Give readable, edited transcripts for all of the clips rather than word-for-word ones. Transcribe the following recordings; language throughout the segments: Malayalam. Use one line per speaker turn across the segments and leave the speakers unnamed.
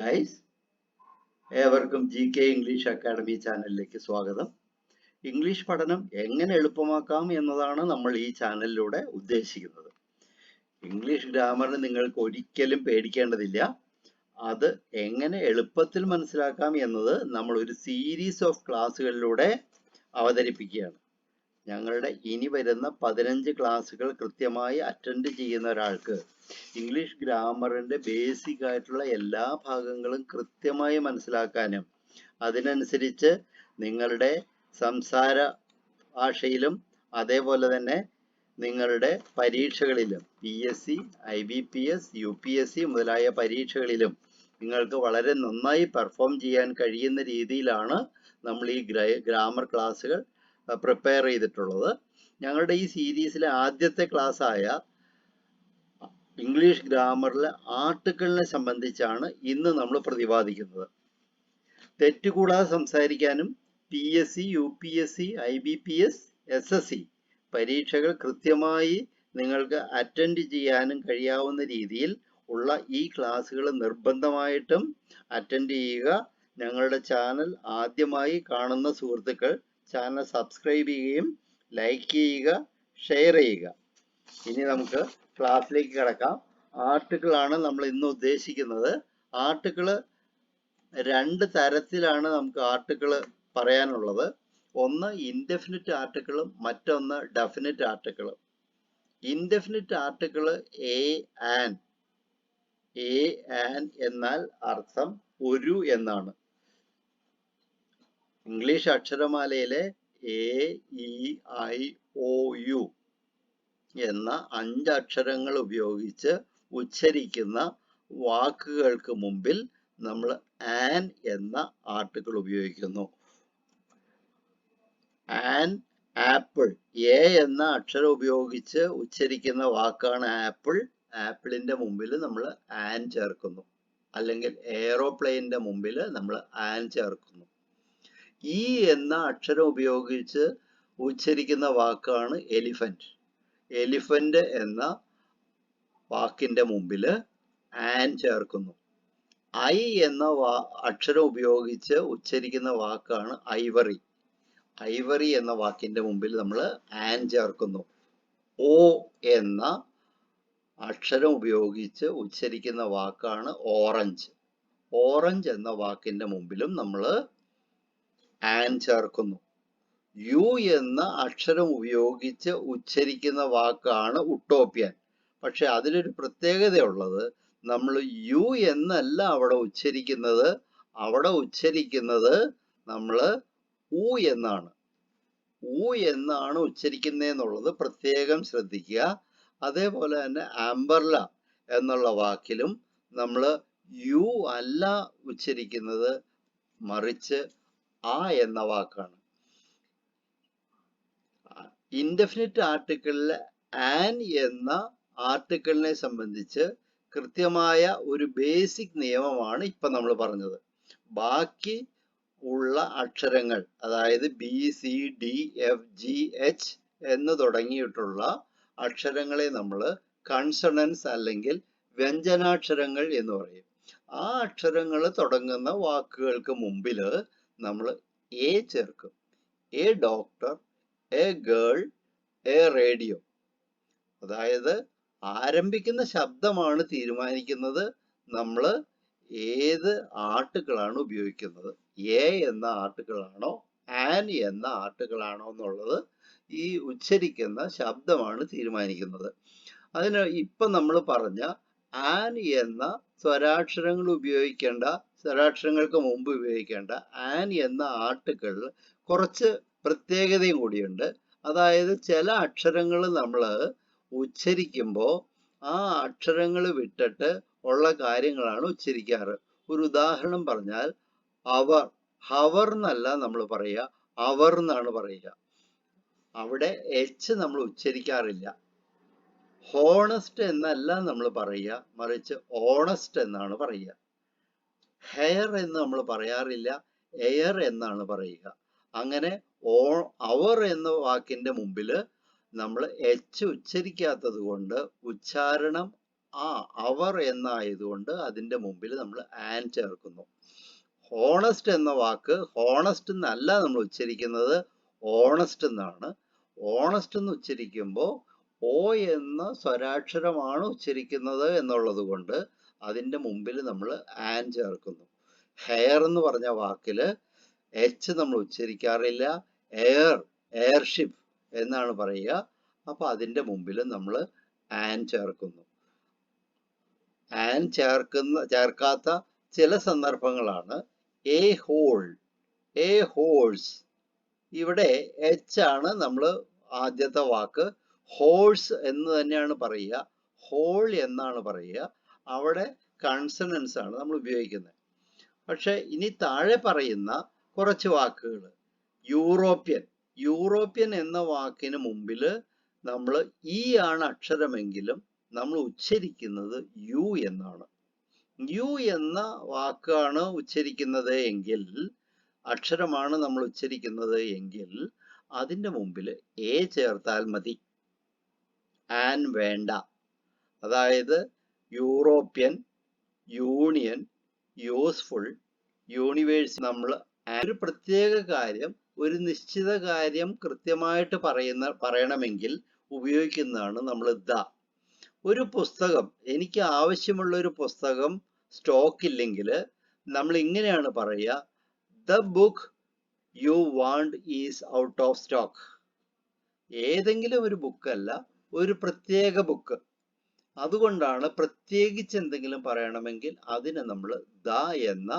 ഗൈസ്, ഏവർക്കും GK ഇംഗ്ലീഷ് അക്കാഡമി ചാനലിലേക്ക് സ്വാഗതം. ഇംഗ്ലീഷ് പഠനം എങ്ങനെ എളുപ്പമാക്കാം എന്നതാണ് നമ്മൾ ഈ ചാനലിലൂടെ ഉദ്ദേശിക്കുന്നത്. ഇംഗ്ലീഷ് ഗ്രാമറിന് നിങ്ങൾക്ക് ഒരിക്കലും പേടിക്കേണ്ടതില്ല. അത് എങ്ങനെ എളുപ്പത്തിൽ മനസ്സിലാക്കാം എന്നത് നമ്മൾ ഒരു സീരീസ് ഓഫ് ക്ലാസ്സുകളിലൂടെ അവതരിപ്പിക്കുകയാണ്. ഞങ്ങളുടെ ഇനി വരുന്ന 15 ക്ലാസ്സുകൾ കൃത്യമായി അറ്റൻഡ് ചെയ്യുന്ന ഒരാൾക്ക് ഇംഗ്ലീഷ് ഗ്രാമറിന്റെ ബേസിക് ആയിട്ടുള്ള എല്ലാ ഭാഗങ്ങളും കൃത്യമായി മനസ്സിലാക്കാനും അതിനനുസരിച്ച് നിങ്ങളുടെ സംസാര ഭാഷയിലും അതേപോലെ തന്നെ നിങ്ങളുടെ പരീക്ഷകളിലും PSC, IBPS, UPSC മുതലായ പരീക്ഷകളിലും നിങ്ങൾക്ക് വളരെ നന്നായി പെർഫോം ചെയ്യാൻ കഴിയുന്ന രീതിയിലാണ് നമ്മൾ ഈ ഗ്രാമർ ക്ലാസ്സുകൾ പ്രിപ്പയർ ചെയ്തിട്ടുള്ളത്. ഞങ്ങളുടെ ഈ സീരീസിലെ ആദ്യത്തെ ക്ലാസ് ആയ ഇംഗ്ലീഷ് ഗ്രാമറിലെ ആർട്ടിക്കിളിനെ സംബന്ധിച്ചാണ് ഇന്ന് നമ്മൾ പ്രതിപാദിക്കുന്നത്. തെറ്റുകൂടാതെ സംസാരിക്കാനും PSC, UPSC, IBPS, SSC പരീക്ഷകൾ കൃത്യമായി നിങ്ങൾക്ക് അറ്റൻഡ് ചെയ്യാനും കഴിയാവുന്ന രീതിയിൽ ഉള്ള ഈ ക്ലാസ്സുകൾ നിർബന്ധമായിട്ടും അറ്റൻഡ് ചെയ്യുക. ഞങ്ങളുടെ ചാനൽ ആദ്യമായി കാണുന്ന സുഹൃത്തുക്കൾ ചാനൽ സബ്സ്ക്രൈബ് ചെയ്യുകയും ലൈക്ക് ചെയ്യുക, ഷെയർ ചെയ്യുക. ഇനി നമുക്ക് ക്ലാസ്സിലേക്ക് കിടക്കാം. ആർട്ടിക്കിൾ ആണ് നമ്മൾ ഇന്ന് ഉദ്ദേശിക്കുന്നത്. ആർട്ടിക്കിൾ രണ്ട് തരത്തിലാണ് നമുക്ക് ആർട്ടിക്കിൾ പറയാനുള്ളത്. ഒന്ന് ഇൻഡെഫിനിറ്റ് ആർട്ടിക്കിളും മറ്റൊന്ന് ഡെഫിനിറ്റ് ആർട്ടിക്കിളും. ഇൻഡെഫിനിറ്റ് ആർട്ടിക്കിൾ എ ആൻ എന്നാൽ അർത്ഥം ഒരു എന്നാണ്. ഇംഗ്ലീഷ് അക്ഷരമാലയിലെ AEIOU എന്ന 5 അക്ഷരങ്ങൾ ഉപയോഗിച്ച് ഉച്ചരിക്കുന്ന വാക്കുകൾക്ക് മുമ്പിൽ നമ്മൾ ആൻ എന്ന ആർട്ടിക്കിൾ ഉപയോഗിക്കുന്നു. ആൻ ആപ്പിൾ, എ എന്ന അക്ഷരം ഉപയോഗിച്ച് ഉച്ചരിക്കുന്ന വാക്കാണ് ആപ്പിൾ. ആപ്പിളിന്റെ മുമ്പിൽ നമ്മൾ ആൻ ചേർക്കുന്നു. അല്ലെങ്കിൽ എയറോപ്ലെയിനിന്റെ മുമ്പിൽ നമ്മൾ ആൻ ചേർക്കുന്നു. ഇ എന്ന അക്ഷരം ഉപയോഗിച്ച് ഉച്ചരിക്കുന്ന വാക്കാണ് എലിഫന്റ്. എലിഫന്റ് എന്ന വാക്കിന്റെ മുമ്പിൽ ആൻ ചേർക്കുന്നു. ഐ എന്ന അക്ഷരം ഉപയോഗിച്ച് ഉച്ചരിക്കുന്ന വാക്കാണ് ഐവറി. ഐവറി എന്ന വാക്കിന്റെ മുമ്പിൽ നമ്മൾ ആൻ ചേർക്കുന്നു. ഓ എന്ന അക്ഷരം ഉപയോഗിച്ച് ഉച്ചരിക്കുന്ന വാക്കാണ് ഓറഞ്ച്. ഓറഞ്ച് എന്ന വാക്കിന്റെ മുമ്പിലും നമ്മൾ ആൻ ചേർക്കുന്നു. യു എന്ന അക്ഷരം ഉപയോഗിച്ച് ഉച്ചരിക്കുന്ന വാക്കാണ് ഉട്ടോപ്യൻ. പക്ഷെ അതിലൊരു പ്രത്യേകതയുള്ളത്, നമ്മൾ യു എന്നല്ല അവിടെ ഉച്ചരിക്കുന്നത്. അവിടെ ഉച്ചരിക്കുന്നത് നമ്മൾ ഉ എന്നാണ്. ഉ എന്നാണ് ഉച്ചരിക്കുന്നതെന്നുള്ളത് പ്രത്യേകം ശ്രദ്ധിക്കുക. അതേപോലെ തന്നെ അംബർല എന്നുള്ള വാക്കിലും നമ്മൾ യു അല്ല ഉച്ചരിക്കുന്നത്, മറിച്ച് ആ എന്ന വാക്കാണ്. ഇൻഡെഫിനിറ്റ് ആർട്ടിക്കിളിലെ ആൻ എന്ന ആർട്ടിക്കിളിനെ സംബന്ധിച്ച് കൃത്യമായ ഒരു ബേസിക് നിയമമാണ് ഇപ്പൊ നമ്മൾ പറഞ്ഞത്. ബാക്കി ഉള്ള അക്ഷരങ്ങൾ, അതായത് BCDFGH എന്ന് തുടങ്ങിയിട്ടുള്ള അക്ഷരങ്ങളെ നമ്മൾ കൺസണൻസ് അല്ലെങ്കിൽ വ്യഞ്ജനാക്ഷരങ്ങൾ എന്ന് പറയും. ആ അക്ഷരങ്ങൾ തുടങ്ങുന്ന വാക്കുകൾക്ക് മുമ്പിൽ നമ്മൾ എ ചേർക്കും. A doctor, A girl, A radio. അതായത് ആരംഭിക്കുന്ന ശബ്ദമാണ് തീരുമാനിക്കുന്നത് നമ്മൾ ഏത് ആർട്ടിക്കിളാണ് ഉപയോഗിക്കുന്നത്. എ എന്ന ആർട്ടിക്കിളാണോ ആൻ എന്ന ആർട്ടിക്കിളാണോ എന്നുള്ളത് ഈ ഉച്ചരിക്കുന്ന ശബ്ദമാണ് തീരുമാനിക്കുന്നത്. അതിന് ഇപ്പൊ നമ്മൾ പറഞ്ഞ ആൻ എന്ന സ്വരാക്ഷരങ്ങൾ ഉപയോഗിക്കേണ്ട, സ്വരാക്ഷരങ്ങൾക്ക് മുമ്പ് ഉപയോഗിക്കേണ്ട ആൻ എന്ന ആർട്ടിക്കിളിൽ കുറച്ച് പ്രത്യേകതയും കൂടിയുണ്ട്. അതായത് ചില അക്ഷരങ്ങൾ നമ്മൾ ഉച്ചരിക്കുമ്പോൾ ആ അക്ഷരങ്ങൾ വിട്ടിട്ട് ഉള്ള കാര്യങ്ങളാണ് ഉച്ചരിക്കാറ്. ഒരു ഉദാഹരണം പറഞ്ഞാൽ അവർ, ഹവർ എന്നല്ല നമ്മൾ പറയുക, അവർ എന്നാണ് പറയുക. അവിടെ എച്ച് നമ്മൾ ഉച്ചരിക്കാറില്ല. ഹോണസ്റ്റ് എന്നല്ല നമ്മൾ പറയുക, മറിച്ച് ഓണസ്റ്റ് എന്നാണ് പറയുക. ഹെയർ എന്ന് നമ്മൾ പറയാറില്ല, എയർ എന്നാണ് പറയുക. അങ്ങനെ അവർ എന്ന വാക്കിന്റെ മുമ്പിൽ നമ്മൾ എച്ച് ഉച്ചരിക്കാത്തത് കൊണ്ട് ഉച്ചാരണം അവർ എന്നായതുകൊണ്ട് അതിൻ്റെ മുമ്പിൽ നമ്മൾ ആൻ ചേർക്കുന്നു. ഹോണസ്റ്റ് എന്ന വാക്ക് ഹോണസ്റ്റ് എന്നല്ല നമ്മൾ ഉച്ചരിക്കുന്നത്, ഓണസ്റ്റ് എന്നാണ്. ഓണസ്റ്റ് എന്ന് ഉച്ചരിക്കുമ്പോൾ ഓ എന്ന സ്വരാക്ഷരമാണ് ഉച്ചരിക്കുന്നത് എന്നുള്ളത് കൊണ്ട് അതിൻ്റെ മുമ്പിൽ നമ്മൾ ആൻ ചേർക്കുന്നു. ഹെയർ എന്ന് പറഞ്ഞ വാക്കിൽ എച്ച് നമ്മൾ ഉച്ചരിക്കാറില്ല, എയർഷിപ്പ് എന്നാണ് പറയുക. അപ്പൊ അതിൻ്റെ മുമ്പിൽ നമ്മൾ ആൻ ചേർക്കുന്നു. ആൻ ചേർക്കാത്ത ചില സന്ദർഭങ്ങളാണ് എ ഹോൾ, എ ഹോഴ്സ്. ഇവിടെ എച്ച് ആണ് നമ്മൾ ആദ്യത്തെ വാക്ക്. ഹോഴ്സ് എന്ന് തന്നെയാണ് പറയുക, ഹോൾ എന്നാണ് പറയുക. അവിടെ കൺസണൻസ് ആണ് നമ്മൾ ഉപയോഗിക്കുന്നത്. പക്ഷെ ഇനി താഴെ പറയുന്ന കുറച്ച് വാക്കുകൾ, യൂറോപ്യൻ, യൂറോപ്യൻ എന്ന വാക്കിന് മുമ്പിൽ നമ്മൾ ഈ ആണ് അക്ഷരമെങ്കിലും നമ്മൾ ഉച്ചരിക്കുന്നത് യു എന്നാണ്. യു എന്ന വാക്കാണ് ഉച്ചരിക്കുന്നത് എങ്കിൽ, അക്ഷരമാണ് നമ്മൾ ഉച്ചരിക്കുന്നത് എങ്കിൽ അതിൻ്റെ മുമ്പിൽ എ ചേർത്താൽ മതി, ആൻ വേണ്ട. അതായത് യൂറോപ്യൻ, യൂണിയൻ, യൂസ്ഫുൾ, യൂണിവേഴ്സ്. നമ്മൾ ഒരു പ്രത്യേക കാര്യം, ഒരു നിശ്ചിത കാര്യം കൃത്യമായിട്ട് പറയണമെങ്കിൽ ഉപയോഗിക്കുന്നതാണ് നമ്മൾ ദ. ഒരു പുസ്തകം, എനിക്ക് ആവശ്യമുള്ള ഒരു പുസ്തകം സ്റ്റോക്ക് ഇല്ലെങ്കിൽ നമ്മൾ ഇങ്ങനെയാണ് പറയുക, the book you want is out of stock. ഏതെങ്കിലും ഒരു ബുക്കല്ല, ഒരു പ്രത്യേക ബുക്ക്. അതുകൊണ്ടാണ് പ്രത്യേകിച്ച് എന്തെങ്കിലും പറയണമെങ്കിൽ അതിന് നമ്മൾ ദ എന്ന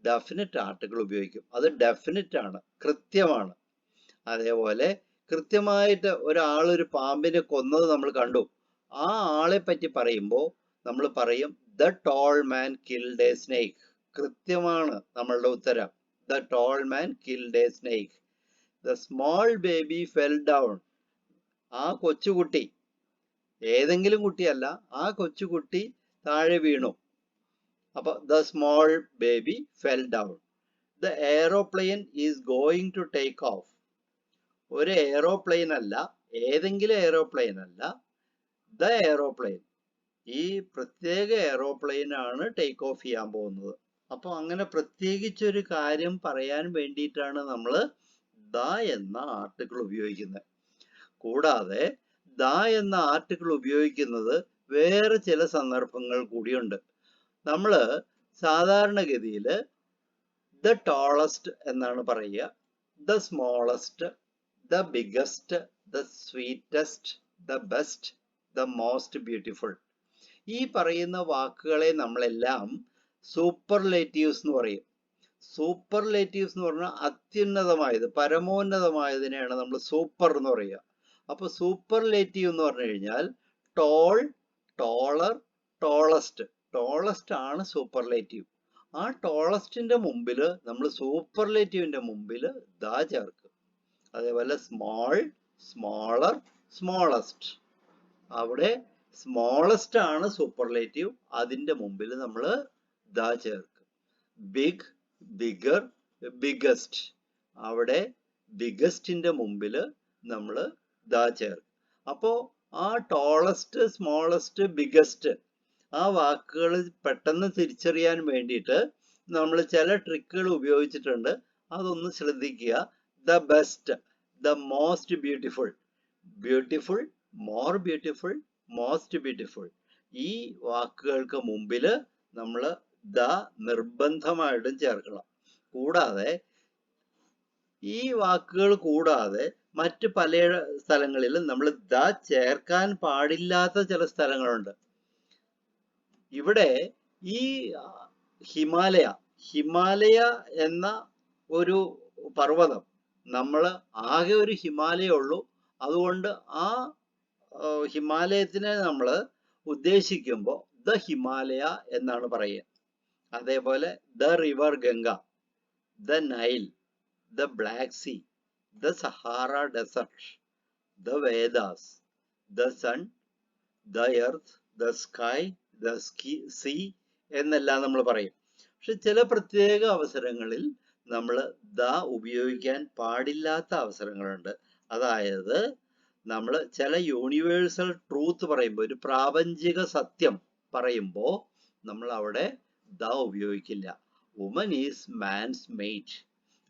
ഡെഫിനിറ്റ് ആർട്ടിക്കിൾ ഉപയോഗിക്കും. അത് ഡെഫിനിറ്റ് ആണ്, കൃത്യമാണ്. അതേപോലെ കൃത്യമായിട്ട് ഒരാളൊരു പാമ്പിനെ കൊന്നത് നമ്മൾ കണ്ടു. ആ ആളെ പറ്റി പറയുമ്പോൾ നമ്മൾ പറയും the tall man killed a snake. കൃത്യമാണ് നമ്മളുടെ ഉത്തരം, the tall man killed a snake. The small baby fell down. ആ കൊച്ചുകുട്ടി, ഏതെങ്കിലും കുട്ടിയല്ല, ആ കൊച്ചുകുട്ടി താഴെ വീണു. അപ്പൊ the small baby fell down. The aeroplane is going to take off. ഒരു എയറോപ്ലെയിൻ അല്ല, ഏതെങ്കിലും എയറോപ്ലെയിൻ അല്ല, ദ എയറോപ്ലെയിൻ, ഈ പ്രത്യേക എയറോപ്ലെയിൻ ആണ് ടേക്ക് ഓഫ് ചെയ്യാൻ പോകുന്നത്. അപ്പൊ അങ്ങനെ പ്രത്യേകിച്ചൊരു കാര്യം പറയാൻ വേണ്ടിയിട്ടാണ് നമ്മൾ ദ എന്ന ആർട്ടിക്കിൾ ഉപയോഗിക്കുന്നത്. കൂടാതെ ദ എന്ന ആർട്ടിക്കിൾ ഉപയോഗിക്കുന്നത് വേറെ ചില സന്ദർഭങ്ങൾ കൂടിയുണ്ട്. നമ്മൾ സാധാരണഗതിയിൽ ദ ടോളസ്റ്റ് എന്നാണ് പറയുക, the smallest, the biggest, the sweetest, the best, the most beautiful. ഈ പറയുന്ന വാക്കുകളെ നമ്മളെല്ലാം സൂപ്പർലേറ്റീവ്സ് എന്ന് പറയും. സൂപ്പർലേറ്റീവ്സ് എന്ന് പറഞ്ഞാൽ അത്യുന്നതമായത്, പരമോന്നതമായതിനെയാണ് നമ്മൾ സൂപ്പർ എന്ന് പറയുക. അപ്പൊ സൂപ്പർലേറ്റീവ് എന്ന് പറഞ്ഞു കഴിഞ്ഞാൽ ടോൾ, ടോളർ, ടോളസ്റ്റ്. ടോളസ്റ്റ് ആണ് സൂപ്പർലേറ്റീവ്. ആ ടോളസ്റ്റിന്റെ മുമ്പിൽ നമ്മൾ സൂപ്പർലേറ്റീവിന്റെ മുമ്പിൽ ദ ചേർക്കും. അതേപോലെ സ്മോൾ, സ്മോളർ, സ്മോളസ്റ്റ്. അവിടെ സ്മോളസ്റ്റ് ആണ് സൂപ്പർലേറ്റീവ്, അതിന്റെ മുമ്പിൽ നമ്മൾ ദ ചേർക്കും. Big, bigger, biggest. അവിടെ ബിഗസ്റ്റിന്റെ മുമ്പിൽ നമ്മൾ ദ ചേർക്കും. അപ്പോ ആ ടോളസ്റ്റ്, സ്മോളസ്റ്റ്, ബിഗസ്റ്റ് ആ വാക്കുകൾ പെട്ടെന്ന് തിരിച്ചറിയാൻ വേണ്ടിയിട്ട് നമ്മൾ ചില ട്രിക്കുകൾ ഉപയോഗിച്ചിട്ടുണ്ട്. അതൊന്ന് ശ്രദ്ധിക്കുക. The best, the most beautiful, beautiful, more beautiful, most beautiful. ഈ വാക്കുകൾക്ക് മുമ്പിൽ നമ്മൾ ദ നിർബന്ധമായിട്ടും ചേർക്കണം. കൂടാതെ ഈ വാക്കുകൾ കൂടാതെ മറ്റ് പല സ്ഥലങ്ങളിലും നമ്മൾ ദ ചേർക്കാൻ പാടില്ലാത്ത ചില സ്ഥലങ്ങളുണ്ട്. ഇവിടെ ഈ ഹിമാലയ എന്ന ഒരു പർവ്വതം, നമ്മൾ ആകെ ഒരു ഹിമാലയ ഉള്ളൂ. അതുകൊണ്ട് ആ ഹിമാലയത്തിനെ നമ്മൾ ഉദ്ദേശിക്കുമ്പോൾ ദ ഹിമാലയ എന്നാണ് പറയുക. അതേപോലെ the river Ganga, the Nile, the Black Sea, the Sahara desert, the Vedas, the sun, the earth, the sky, the sea എന്നെല്ലാം നമ്മൾ പറയും. പക്ഷെ ചില പ്രത്യേക അവസരങ്ങളിൽ നമ്മൾ ദ ഉപയോഗിക്കാൻ പാടില്ലാത്ത അവസരങ്ങളുണ്ട്. അതായത് നമ്മൾ ചില യൂണിവേഴ്സൽ ട്രൂത്ത് പറയുമ്പോൾ, ഒരു പ്രാപഞ്ചിക സത്യം പറയുമ്പോൾ നമ്മൾ അവിടെ ദ ഉപയോഗിക്കില്ല. വുമൻ ഈസ് മാൻസ് മെയ്റ്റ്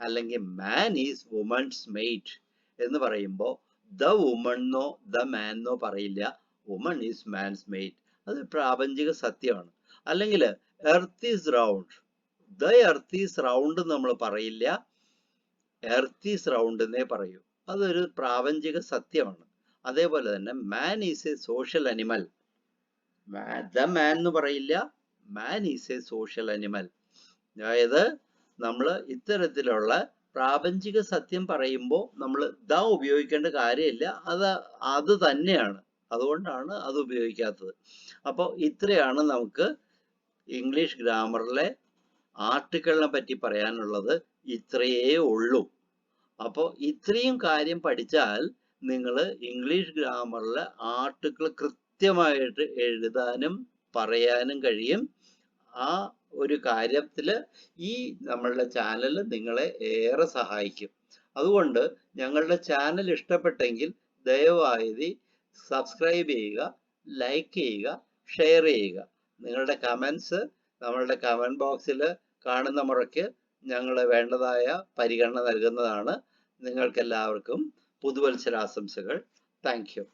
അല്ലെങ്കിൽ മാൻ ഈസ് വുമൺസ് മെയ്റ്റ് എന്ന് പറയുമ്പോൾ ദ വുമൺന്നോ ദ മാൻന്നോ പറയില്ല, വുമൺ ഈസ് മാൻസ് മെയ്റ്റ്. അത് പ്രാപഞ്ചിക സത്യമാണ്. അല്ലെങ്കിൽ earth is round, the earth is round നമ്മൾ പറയില്ല, എർത്ത് ഈസ് റൗണ്ട് എന്നേ പറയൂ. അതൊരു പ്രാപഞ്ചിക സത്യമാണ്. അതേപോലെ തന്നെ man is A social animal, the man എന്ന് പറയില്ല, man is A social animal. അതായത് നമ്മൾ ഇത്തരത്തിലുള്ള പ്രാപഞ്ചിക സത്യം പറയുമ്പോൾ നമ്മൾ ദ ഉപയോഗിക്കേണ്ട കാര്യമില്ല, അത് തന്നെയാണ്. അതുകൊണ്ടാണ് അത് ഉപയോഗിക്കാത്തത്. അപ്പോൾ ഇത്രയാണ് നമുക്ക് ഇംഗ്ലീഷ് ഗ്രാമറിലെ ആർട്ടിക്കിളിനെ പറ്റി പറയാനുള്ളത്. ഇത്രയേ ഉള്ളൂ. അപ്പോൾ ഇത്രയും കാര്യം പഠിച്ചാൽ നിങ്ങൾ ഇംഗ്ലീഷ് ഗ്രാമറിലെ ആർട്ടിക്കിൾ കൃത്യമായിട്ട് എഴുതാനും പറയാനും കഴിയും. ആ ഒരു കാര്യത്തിൽ ഈ നമ്മളുടെ ചാനൽ നിങ്ങളെ ഏറെ സഹായിക്കും. അതുകൊണ്ട് ഞങ്ങളുടെ ചാനൽ ഇഷ്ടപ്പെട്ടെങ്കിൽ ദയവായി സബ്സ്ക്രൈബ് ചെയ്യുക, ലൈക്ക് ചെയ്യുക, ഷെയർ ചെയ്യുക. നിങ്ങളുടെ കമൻസ് നമ്മളുടെ കമൻറ്റ് ബോക്സിൽ കാണുന്ന മുറയ്ക്ക് ഞങ്ങൾ വേണ്ടതായ പരിഗണന നൽകുന്നതാണ്. നിങ്ങൾക്കെല്ലാവർക്കും പുതുവത്സരാശംസകൾ. Thank you.